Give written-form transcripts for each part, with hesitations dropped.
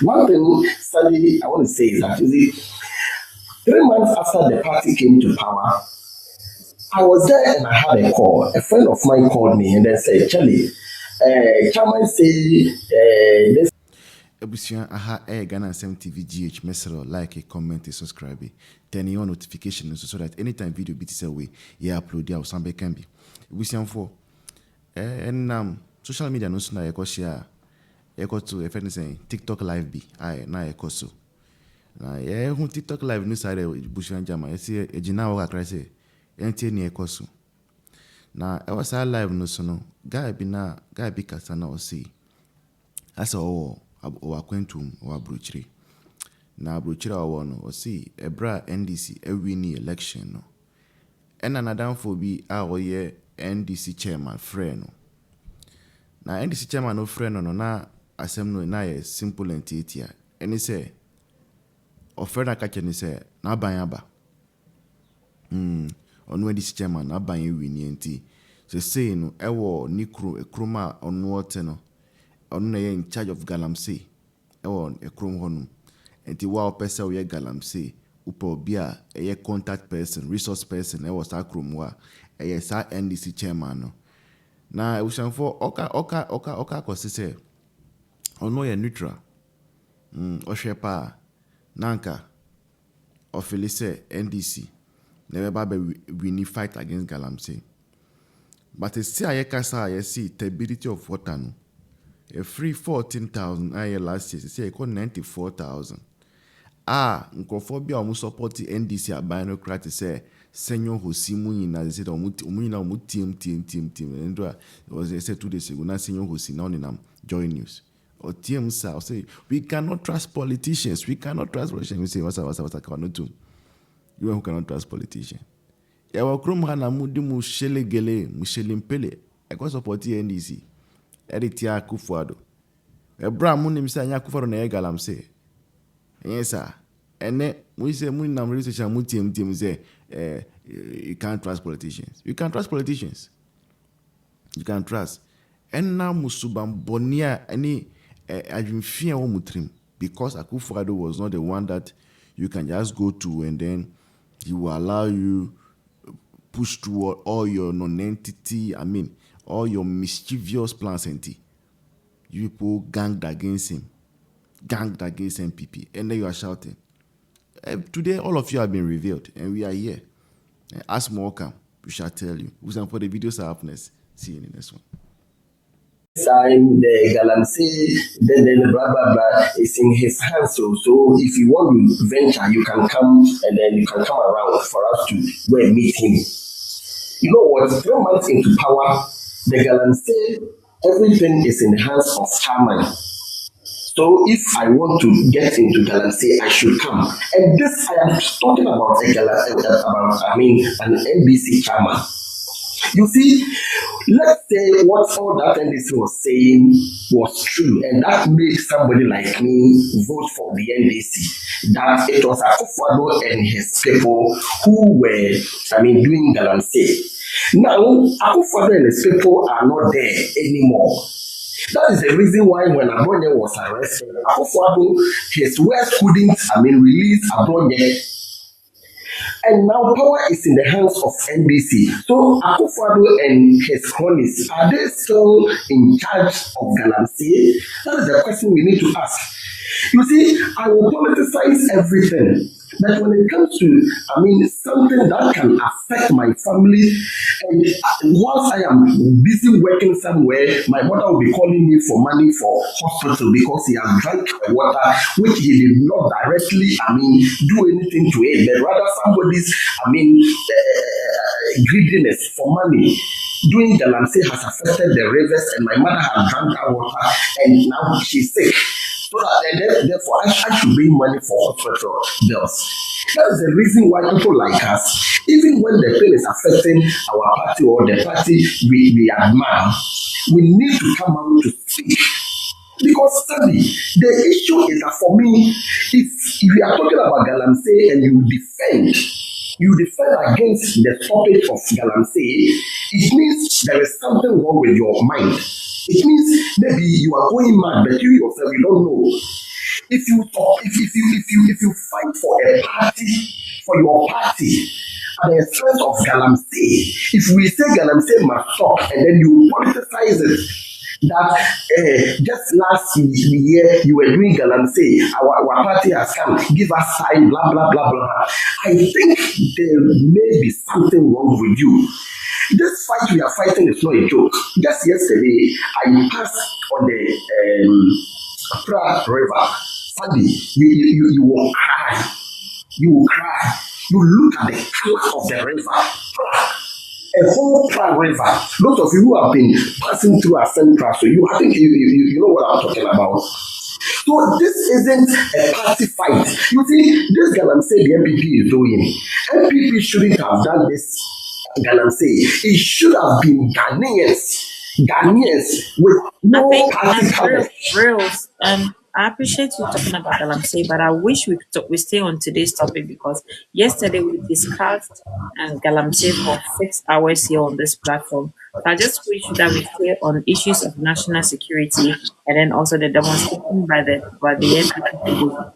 One thing, Sandy, I want to say is that, you see, 3 months after the party came to power, I was there and I had a call. A friend of mine called me and then said, Charlie, Chairman say this. Ebusian aha Ghana Asem TV GH mesero like a comment and subscribe. Turn your notification so that anytime video be this away, you upload there or somebody can be. Ebusian for and social media no so na e go share e go to if anything TikTok live be na e go so. Na who TikTok live no side Ebusian jama e say e gina wo kakra say enti ne e go so. Na e was live no so no guy be kasa na o see. Asa o akwentum o abrochire na abrochire o no o see ebra NDC win election no and another for bi a oye NDC Chairman friend no na NDC Chairman no friend no na asem no na ye simple and titia any say o friend aka ni say na ban aba onu NDC Chairman na ban win enti so say no ewo nikro ekroma onu ote no on in charge of Galamsey on a chrome honum and the wow person we Galamsey upo bia a contact person resource person was that chrome wa a NDC Chairman no na we shall for oka kosi say ono ye neutral o shepa nanka o Felice NDC never be we fight against Galamsey but it's see I see stability of water no a free 14,000 last year. Say I 94,000. Nkophobia almost support the NDC abinocrat say senior Hosimu in as said omu team. And it was said 2 days ago. Now senior Hosi now in join news. Or team say we cannot trust politicians. We cannot trust politicians. We say what's cannot do. You who cannot trust politicians. Ya wakrum hana mu shele gele mu shelimpele. I go support the NDC. Editia Kufuado. Ebra munim say anya Kufuado na Galamsey. Yes sir. Ene we say mun na research mu team say you can't trust politicians. You can't trust politicians. You can't trust. Enna musubam bonia any adwinfia wo mutrim because Akufuado was not the one that you can just go to and then he will allow you push through all your non-entity, all your mischievous plans and you people ganged against him, against MPP, and then you are shouting. Today, all of you have been revealed, and we are here. As more come, we shall tell you. We shall put the videos up next. See you in the next one. Sign the Galamsey, then blah blah blah is in his hands. So if you want to venture, you can come and then you can come around for us to go and meet him. You know what? 3 months into power, the Galamsey, everything is in the hands of Chairman. So if I want to get into Galamsey, I should come. And this I am talking about an NDC Chairman. You see, let's say what all that NDC was saying was true, and that made somebody like me vote for the NDC. That it was Akufuado and his people who were, doing Galamsey. Now, Akufuado and his people are not there anymore. That is the reason why when Abonye was arrested, Akufuado, his words couldn't, release Abonye. And now power is in the hands of NDC. So Akufuado and his cronies, are they still in charge of Galamsey? That is the question we need to ask. You see, I will politicize everything. But when it comes to, something that can affect my family, and once I am busy working somewhere, my mother will be calling me for money for hospital because he has drank water, which he did not directly, do anything to it, but rather somebody's, greediness for money. Doing Galamsey has affected the rivers, and my mother has drank that water, and now she's sick. So that, therefore, I should bring money for hospital bills. That is the reason why people like us, even when the thing is affecting our party or the party we admire, we need to come out to speak. Because study, the issue is that for me, if we are talking about Galamsey and you defend against the topic of Galamsey, it means there is something wrong with your mind. It means maybe you are going mad, but you yourself, you don't know. if you fight for a party, for your party at the expense of Galamsey, if we say Galamsey must stop and then you politicize it, that just last year you were doing Galamsey, our party has come, give us sign, blah blah blah blah. I think there may be something wrong with you. This fight we are fighting is not a joke. Just yesterday, I passed on the Prague River. Sunday, you will cry. You will cry. You look at the color of the river. A whole Prague River. Those of you who have been passing through a central, so I think you know what I'm talking about. So this isn't a party fight. You see, this Galamsey the MPP is doing. MPP shouldn't have done this Galamsey. It should have been Ghanaians with no party color. Reals. I appreciate you talking about Galamsey, but I wish we stay on today's topic because yesterday we discussed Galamsey for 6 hours here on this platform. So I just wish that we stay on issues of national security and then also the demonstration by the NDC people.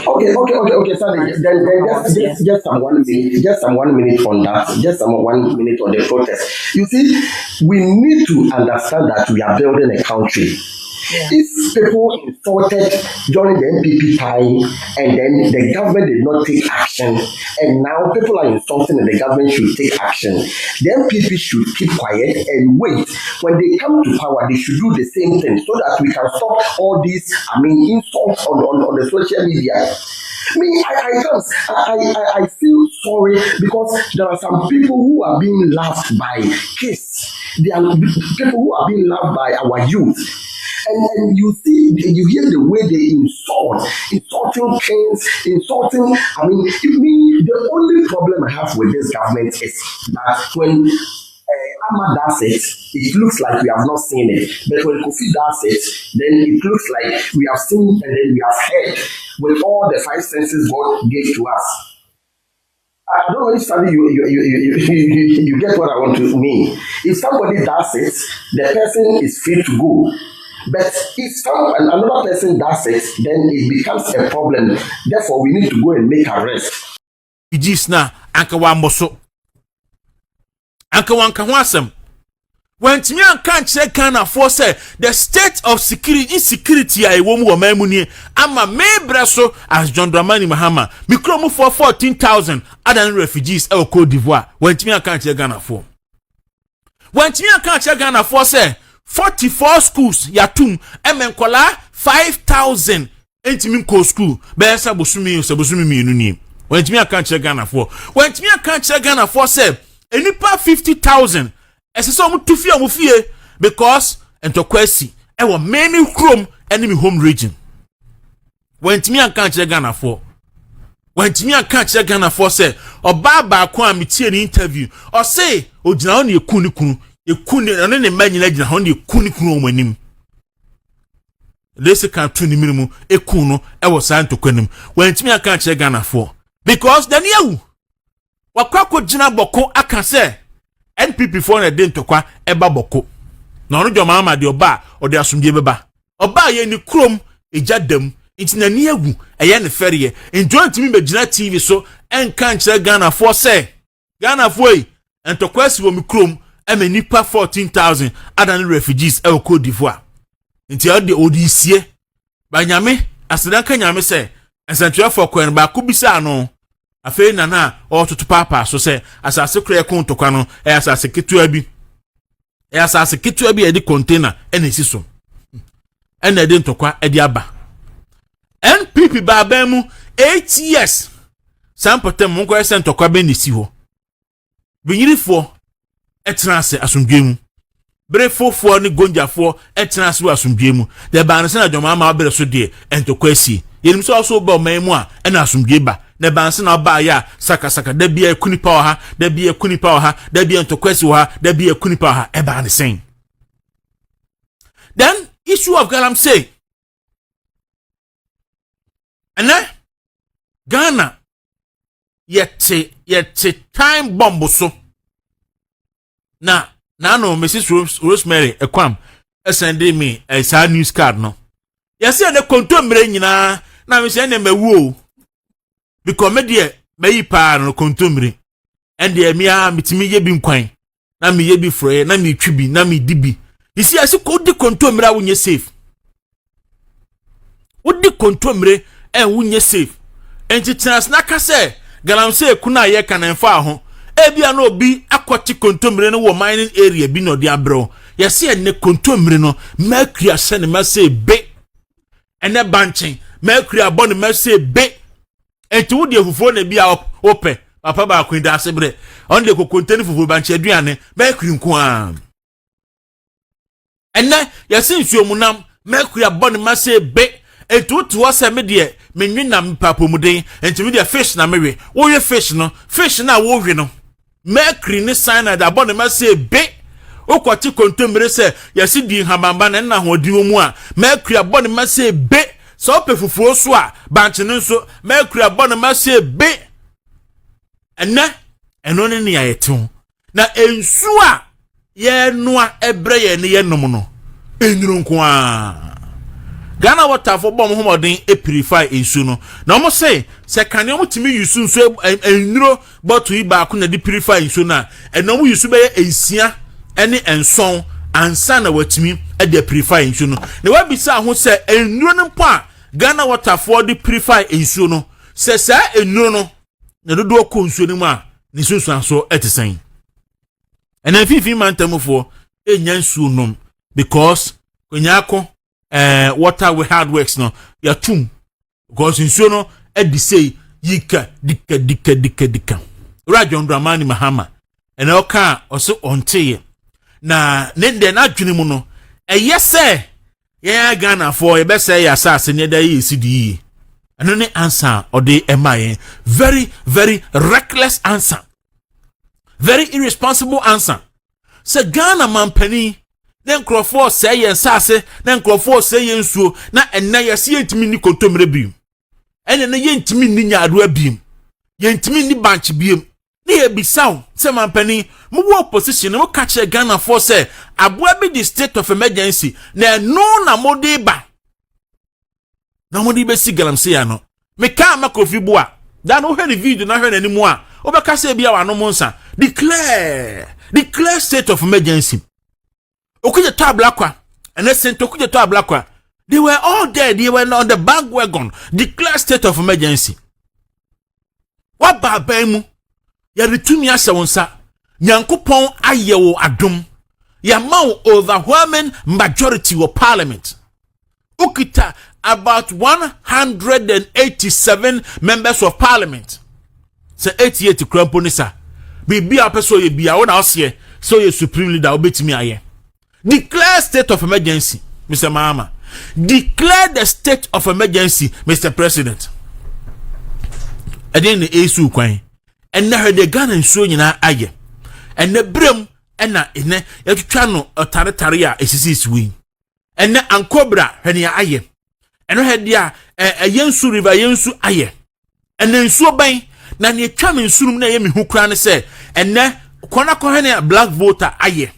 Okay. Sorry. Then just some 1 minute. Just some 1 minute on that. Just some 1 minute on the protest. You see, we need to understand that we are building a country. Yeah. If people insulted during the NPP time and then the government did not take action, and now people are insulting and the government should take action, the NPP should keep quiet and wait. When they come to power, they should do the same thing so that we can stop all these, insults on the social media. I feel sorry because there are some people who are being laughed by kids. There are people who are being laughed by our youth. And you see, you hear the way they insulting kings, insulting. The only problem I have with this government is that when Ahmad does it, it looks like we have not seen it. But when Kofi does it, then it looks like we have seen and then we have heard with all the 5 senses God gave to us. I don't know if somebody you get what I want to mean. If somebody does it, the person is free to go. But if another person does it, then it becomes a problem. Therefore, we need to go and make arrest. Ijisna ankawa moso. Ankawa nkawasem. When Timian can't check Ghana for say the state of insecurity I won't wo ama me braso as John Dramani Mahama. Mikromu for 14,000 other refugees in Cote d'Ivoire. When Timian can't check Ghana for. When Timian can't check Ghana for say 44 schools yatum emenkola 5,000 entimin ko school be sabosumi mienu ni wentimi aka che Ghana for wentimi aka che Ghana for say enipa 50,000 esese omutufi omufie because entokwasi e wo many chrome enemy home region wentimi aka che Ghana for wentimi aka che Ghana for say oba ba ko amitie ni interview o say ogina o na ekunu ekuni ane ne manyina gina ho ne ekuni kunu omanim lese kan tu ni minimu ekunu e wo santo kwanim wantimi aka che Ghana for because the new wakwako gina boko aka se NPP for na de ntokwa eba boko na ono joma ama de oba o de asomdie beba oba ye ni krom ejadam intina ni agu eye ne feriye enjo ntimi be gina TV so enka che Ghana for se Ghana for yi ntokwa si wo mi krom nipa 14,000 other refugees in Cote d'Ivoire. Inti ade odisie. Ba nyame asedanka nyame se ensantua for kwen ba kubisa no. Afei nana o tutu papa so se asase kra kon tokwa no asase ketua bi. Asase ketua bi e di container enesi so. Ena de ntokwa e di aba. NPP ba ba mu 8 years. Sampotem mo ko ese ntokwa be nesi ho. Binyirifo etrase asumdwemu brefofo ni gonjafo etrase asumdwemu de banse na dwoma ma bere so de entokwasi yenim so ba omanmu a na asumdwe ba na banse na ba ya saka da bia kunipa ha da bia kunipa ha da bia entokwasi ha da bia kunipa ha e ba ne sen. Then issue of Galamsey ana Ghana yet time bomb so na no Mrs. Rosemary ekwam send me a sad news card no yɛse ne kontomire nyina na me se ne mawu because me de bayi pa no kontomire ende me a mitimi ye bi nkwan na me ye bi froye na me twibi na me dibi isi ase ko di kontomire a wonye safe wodi kontomire wonye safe enti transna ka se Galamsey kuna ye kanenfa ho ebia na obi akoti kontomire no wo mining area bi no de abro yɛse ne kontomire no mercury ase ne ma se be ene banchen mercury abɔ ne ma se be enti wo de fufuo na bi a opɛ papa ba akun da sebre on de kokonteni fufuo banche aduane mercury nko a ene yɛse nsuo mu nam mercury abɔ ne ma se be enti to wose me de menwi na mpapomuden enti me de fish na mewe wo ye fish na wo hwe no mercury ne cyanide abɔ ne ma se be okwati kontomire se yɛse di hamamba na hodi mu a mercury abɔ ne ma se be so pe fufuo so a banche ne nso mercury abɔ ne ma se be eno ne ya yetu na ensu a ye noa ebre ye ne ye nom no enuru nko a Ghana water for bom homodin e purify ensu no na omo say se kan omo timi yusu nso enuro bottle iba ko na di purify ensu na eno mo yusu be ensia ene enson ansa na watimi e de purify ensu no na wabisa ho se enuro no mpo a Ghana water for di purify ensu no se sa enuro no na dodo ko ensu no mu a ni sunsu aso etesen ena fifi mantamfo enya ensu nom because konyako water we hard works no ya tum because nsuo no edisei yika dika Rajon Dramani Mahama ena oka oso onte na nende na adwene mu no eyese ya Ghana for e be say ya asase ne da yi sidi eno ne answer ode emaye very very reckless answer, very irresponsible answer. Se Ghana mampani na nkrofo say yen sase na nkrofo say yen suo na enna yesi yentimi ni kontomre bium ene na yentimi ni nyaado abium yentimi ni banch bium na ye bisaw se mampani mu wo opposition mu ka che Ghana for say aboa bi the state of emergency na no na modi ba na modi be si Galamsey ano me ka makofi bua da no hwe ni video na hwe na nimu a obeka se bia wa no monsa declare state of emergency. Okuje to ablakwa and sent okuje to ablakwa. They were all there. They were on the bandwagon. Declare state of emergency. What babemu? Ya ritumi asawonsa. Nyankopon ayewo adom. Ya mau overwhelming majority of parliament. Ukita about 187 members of parliament. Se 88 krampo nisa. Bibi apeso ye bia wona ose so ye supreme leader obetimi aye. Declare state of emergency, Mr. Mahama. Declare the state of emergency, Mr. President. And then the ASU kwan. And now the Ghana and so nyina aye. And the brim and na ene ya twano otaretare a esisi win. And na ankobra hene aye. And no head dia yensu river yensu aye. And then so ban na ne twam nsunum na ye me hu kra ne se and na kona ko hene black voter aye.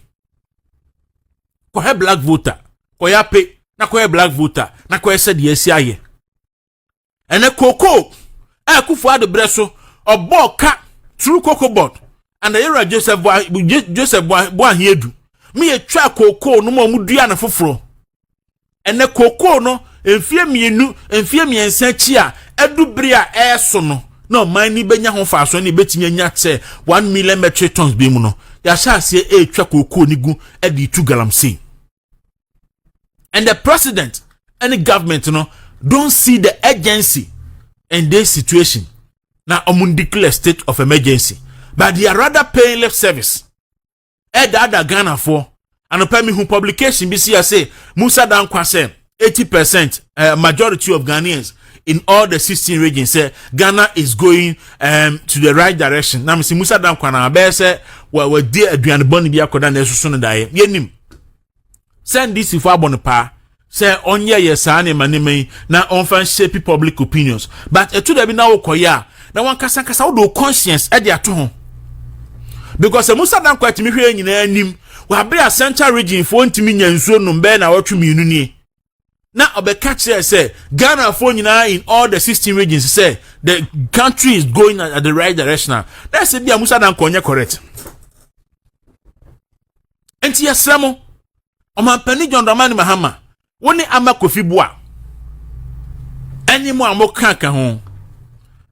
Ko black voter ko ya pe na ko black voter na ko ese de asi aye ene koko akufu ado breso oboka true cocoa board and the Joseph boy hiedu me ye twa koko no mo dua na foforo ene koko no enfie miensa chi a edubri a eso no no man ni benya ho fa so na betimi anya che 1 million metric tons be mu no ya sha se twa koko ni gu e di tu Galamsey. And the president and the government don't see the urgency in this situation. Now, declare state of emergency. But they are rather paying lip service. Other Ghana for and pay me who publication BC say Musa Dankwa say 80% majority of Ghanaians in all the 16 regions say Ghana is going to the right direction. Now, Mr. Musa Dankwa na be say we dear aduane boni bi akoda na esusu no dae. Yenim. Send this if abon pa say onye yesa na maneme na onfan shape public opinions but etu da bi na wokoya na wan kasa wo do conscience e de ato ho because Musa Dankwa timi hwe nyina anim wa bere a central region fo ntimi nyansuo no mbe na watwe mienu ni na obeka kire say Ghana for nyina in all the 16 regions say the country is going at the right direction. That's say bia Musa dan konye correct. Enti yesremo omampani John Dramani Mahama woni ama Kofi Boa animo amoka ho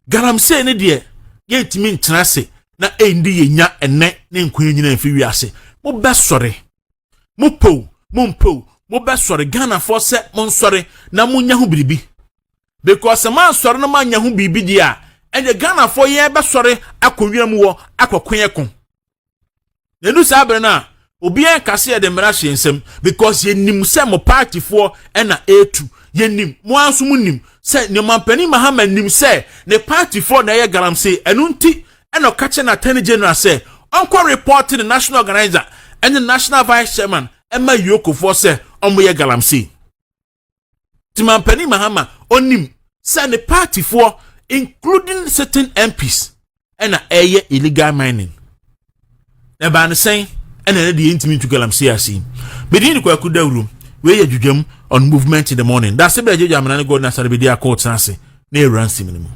Galamsey ne de yentimi ntenase na endi yenya enne ne nkwan nyina mfi wiase mo besore mo po mo besore Ghana for se mo nsore na mo nya ho biribi because man sore na man nya ho biribi dia ende Ghana for ye besore akowira mu wo akokon ekon nenu sabre na obi en kase de mra hyensem because yenim se mo party for na A2 yenim mo anso munim se ne mampani Mahama nim se ne party for na ye Galamsey enu nti eno kache na Attorney General se onko report the national organizer and the national vice chairman Emma Yoko for se omo ye Galamsey ti mampani Mahama onim se ne party for including certain MPs na eye illegal mining e ba ne sen ena de intimi to Galamsey asi bedin kwa kudawru we ye dwudwam on movement in the morning that's be jeje amana go na sare be dia court sanse na eransi minimum